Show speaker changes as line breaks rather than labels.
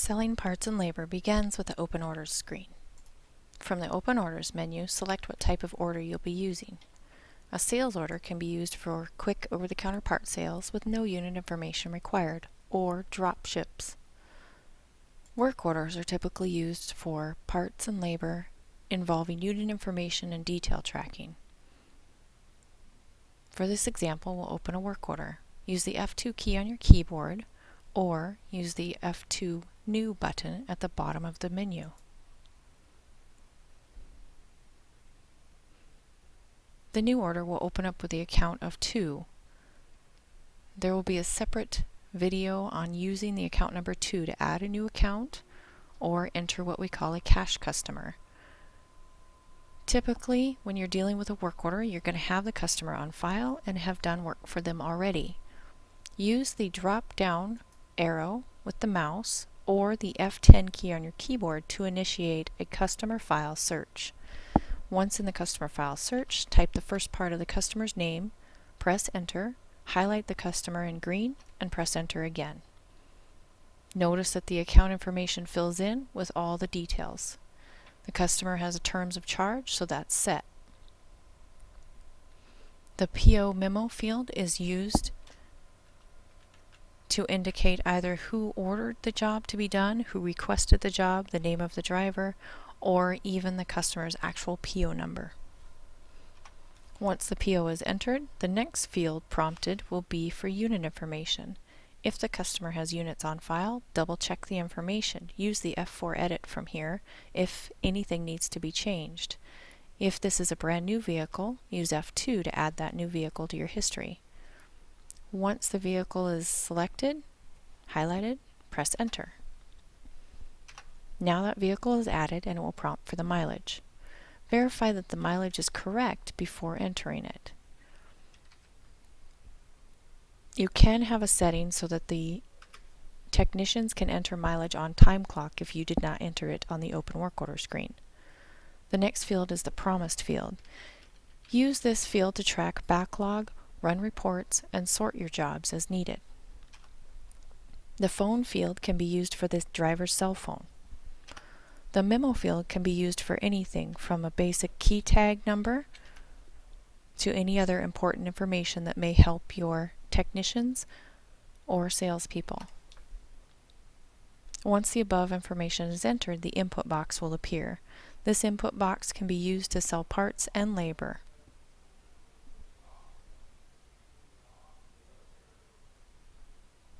Selling parts and labor begins with the Open Orders screen. From the Open Orders menu, select what type of order you'll be using. A sales order can be used for quick over-the-counter part sales with no unit information required, or drop ships. Work orders are typically used for parts and labor involving unit information and detail tracking. For this example, we'll open a work order. Use the F2 key on your keyboard, or use the F2 New button at the bottom of the menu. The new order will open up with the account of 2. There will be a separate video on using the account number 2 to add a new account or enter what we call a cash customer. Typically, when you're dealing with a work order, you're going to have the customer on file and have done work for them already. Use the drop-down arrow with the mouse or the F10 key on your keyboard to initiate a customer file search. Once in the customer file search, type the first part of the customer's name, press enter, highlight the customer in green, and press enter again. Notice that the account information fills in with all the details. The customer has a terms of charge, so that's set. The PO memo field is used to indicate either who ordered the job to be done, who requested the job, the name of the driver, or even the customer's actual PO number. Once the PO is entered, the next field prompted will be for unit information. If the customer has units on file, double check the information. Use the F4 edit from here if anything needs to be changed. If this is a brand new vehicle, use F2 to add that new vehicle to your history. Once the vehicle is selected, highlighted, press enter. Now that vehicle is added and it will prompt for the mileage. Verify that the mileage is correct before entering it. You can have a setting so that the technicians can enter mileage on time clock if you did not enter it on the Open Work Order screen. The next field is the Promised field. Use this field to track backlog, run reports, and sort your jobs as needed. The Phone field can be used for the driver's cell phone. The Memo field can be used for anything from a basic key tag number to any other important information that may help your technicians or salespeople. Once the above information is entered, the input box will appear. This input box can be used to sell parts and labor.